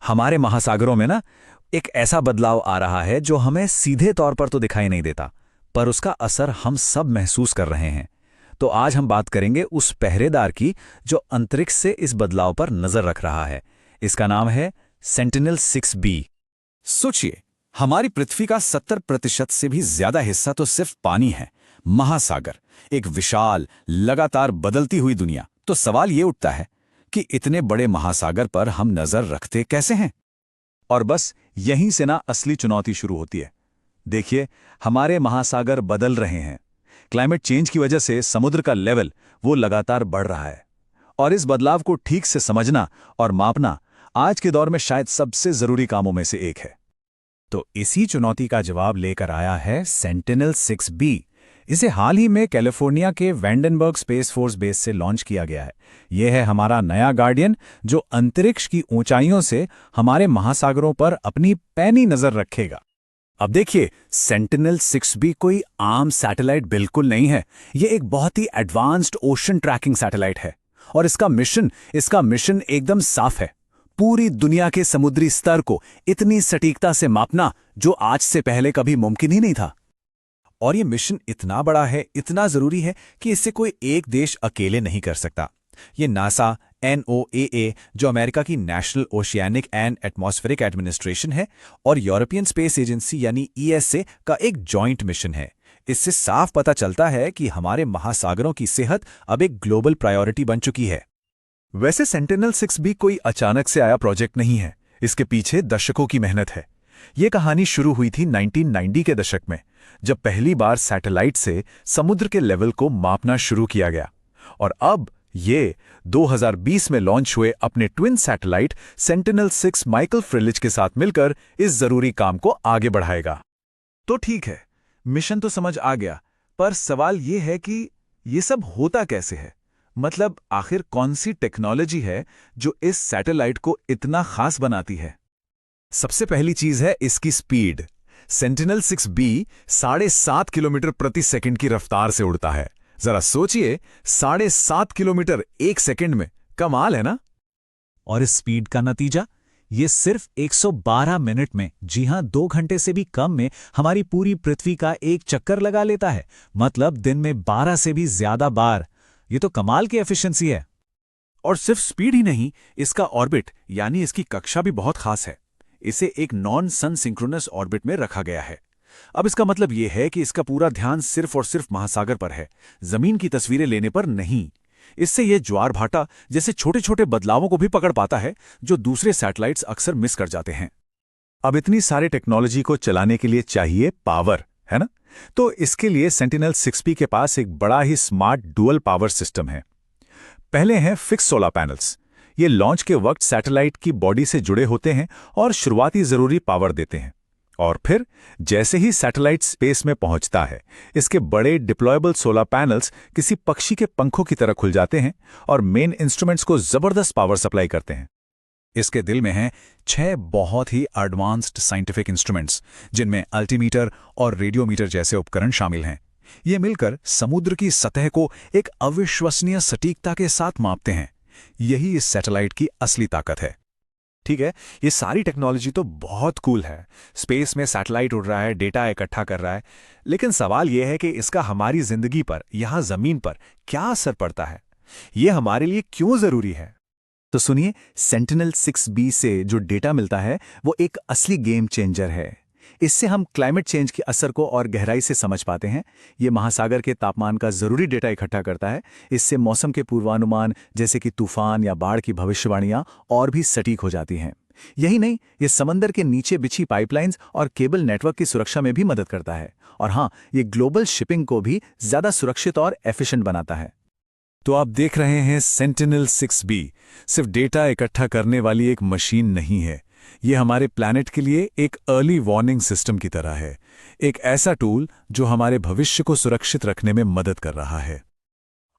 हमारे महासागरों में ना एक ऐसा बदलाव आ रहा है जो हमें सीधे तौर पर तो दिखाई नहीं देता, पर उसका असर हम सब महसूस कर रहे हैं। तो आज हम बात करेंगे उस पहरेदार की जो अंतरिक्ष से इस बदलाव पर नजर रख रहा है। इसका नाम है सेंटिनल-6B। सोचिए, हमारी पृथ्वी का 70% से भी ज्यादा हिस्सा तो सिर्फ पानी है। महासागर, एक विशाल, लगातार बदलती हुई दुनिया। तो सवाल ये उठता है कि इतने बड़े महासागर पर हम नजर रखते कैसे हैं? और बस यहीं से ना असली चुनौती शुरू होती है। देखिए, हमारे महासागर बदल रहे हैं। क्लाइमेट चेंज की वजह से समुद्र का लेवल वो लगातार बढ़ रहा है, और इस बदलाव को ठीक से समझना और मापना आज के दौर में शायद सबसे जरूरी कामों में से एक है। तो इसी चुनौती का जवाब लेकर आया है सेंटिनल-6B। इसे हाल ही में कैलिफोर्निया के वैंडनबर्ग स्पेस फोर्स बेस से लॉन्च किया गया है। यह है हमारा नया गार्डियन, जो अंतरिक्ष की ऊंचाइयों से हमारे महासागरों पर अपनी पैनी नजर रखेगा। अब देखिए, सेंटिनल-6B कोई आम सैटेलाइट बिल्कुल नहीं है। यह एक बहुत ही एडवांस्ड ओशन ट्रैकिंग सैटेलाइट है, और इसका मिशन एकदम साफ है। पूरी दुनिया के समुद्री स्तर को इतनी सटीकता से मापना जो आज से पहले कभी मुमकिन ही नहीं था। और ये मिशन इतना बड़ा है, इतना जरूरी है कि इससे कोई एक देश अकेले नहीं कर सकता। ये नासा, NOAA, जो अमेरिका की national oceanic and atmospheric administration है, और यूरोपियन स्पेस एजेंसी यानी ESA का एक जॉइंट मिशन है। इससे साफ पता चलता है कि हमारे महासागरों की सेहत अब एक ग्लोबल प्रायोरिटी बन चुकी है। वैसे सेंटिनल-6B कोई अचानक से आया प्रोजेक्ट नहीं है। इसके पीछे दशकों की मेहनत है। ये कहानी शुरू हुई थी 1990 के दशक में, जब पहली बार सैटेलाइट से समुद्र के लेवल को मापना शुरू किया गया। और अब ये 2020 में लॉन्च हुए अपने ट्विन सैटेलाइट सेंटिनल-6 माइकल फ्रिलिच के साथ मिलकर इस जरूरी काम को आगे बढ़ाएगा। तो ठीक है, मिशन तो समझ आ गया, पर सवाल ये है कि ये सब होता कैसे है? मतलब आखिर कौन सी टेक्नोलॉजी है जो इस सैटेलाइट को इतना खास बनाती है? सबसे पहली चीज है इसकी स्पीड। सेंटिनल-6B 7.5 किलोमीटर प्रति सेकंड की रफ्तार से उड़ता है। जरा सोचिए, 7.5 किलोमीटर एक सेकंड में। कमाल है ना? और इस स्पीड का नतीजा, ये सिर्फ 112 मिनट में, जी हां 2 घंटे से भी कम में, हमारी पूरी पृथ्वी का एक चक्कर लगा लेता है। मतलब दिन में 12 से भी ज्यादा बार। ये तो कमाल की एफिशिएंसी है। और सिर्फ स्पीड ही नहीं, इसका ऑर्बिट यानी इसकी कक्षा भी बहुत खास है। इसे एक नॉन सन सिंक्रोनस ऑर्बिट में रखा गया है। अब इसका मतलब यह है कि इसका पूरा ध्यान सिर्फ और सिर्फ महासागर पर है, जमीन की तस्वीरें लेने पर नहीं। इससे यह ज्वार भाटा जैसे छोटे छोटे बदलावों को भी पकड़ पाता है, जो दूसरे सैटेलाइट्स अक्सर मिस कर जाते हैं। अब इतनी सारी टेक्नोलॉजी को चलाने के लिए चाहिए पावर, है ना? तो इसके लिए सेंटिनल-6B के पास एक बड़ा ही स्मार्ट डुअल पावर सिस्टम है। पहले हैं फिक्स सोलर पैनल्स। ये लॉन्च के वक्त सैटेलाइट की बॉडी से जुड़े होते हैं और शुरुआती जरूरी पावर देते हैं। और फिर जैसे ही सैटेलाइट स्पेस में पहुंचता है, इसके बड़े डिप्लॉयबल सोलर पैनल्स किसी पक्षी के पंखों की तरह खुल जाते हैं और मेन इंस्ट्रूमेंट्स को जबरदस्त पावर सप्लाई करते हैं। इसके दिल में हैं 6 बहुत ही एडवांस्ड साइंटिफिक इंस्ट्रूमेंट्स, जिनमें अल्टीमीटर और रेडियोमीटर जैसे उपकरण शामिल हैं। ये मिलकर समुद्र की सतह को एक अविश्वसनीय सटीकता के साथ मापते हैं। यही इस सैटेलाइट की असली ताकत है। ठीक है, ये सारी टेक्नोलॉजी तो बहुत कूल है। स्पेस में सैटेलाइट उड़ रहा है, डेटा इकट्ठा कर रहा है, लेकिन सवाल यह है कि इसका हमारी जिंदगी पर, यहां जमीन पर क्या असर पड़ता है? ये हमारे लिए क्यों जरूरी है? तो सुनिए, सेंटिनल-6B से जो डेटा मिलता है वो एक असली गेम चेंजर है। इससे हम क्लाइमेट चेंज के असर को और गहराई से समझ पाते हैं। ये महासागर के तापमान का जरूरी डेटा इकट्ठा करता है। इससे मौसम के पूर्वानुमान, जैसे कि तूफान या बाढ़ की भविष्यवाणियां, और भी सटीक हो जाती हैं। यही नहीं, ये समंदर के नीचे बिछी पाइपलाइंस और केबल नेटवर्क की सुरक्षा में भी मदद करता है। और हाँ, ये ग्लोबल शिपिंग को भी ज्यादा सुरक्षित और एफिशिएंट बनाता है। तो आप देख रहे हैं, सेंटिनल-6B सिर्फ डेटा इकट्ठा करने वाली एक मशीन नहीं है। ये हमारे प्लैनेट के लिए एक अर्ली वार्निंग सिस्टम की तरह है, एक ऐसा टूल जो हमारे भविष्य को सुरक्षित रखने में मदद कर रहा है।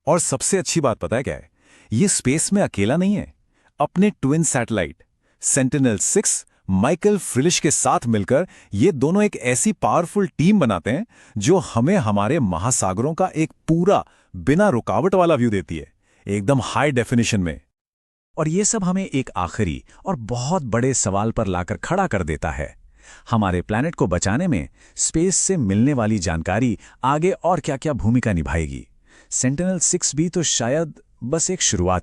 और सबसे अच्छी बात पता है क्या है? ये स्पेस में अकेला नहीं है। अपने ट्विन सैटेलाइट सेंटिनल-6 माइकल फ्रिलिच के साथ मिलकर ये दोनों एक ऐसी पावरफुल टीम बनाते हैं जो हमें हमारे महासागरों का एक पूरा बिना रुकावट वाला व्यू देती है, एकदम हाई डेफिनेशन में। और ये सब हमें एक आखिरी और बहुत बड़े सवाल पर लाकर खड़ा कर देता है। हमारे प्लैनेट को बचाने में स्पेस से मिलने वाली जानकारी आगे और क्या-क्या भूमिका निभाएगी? सेंटिनल 6B तो शायद बस एक शुरुआत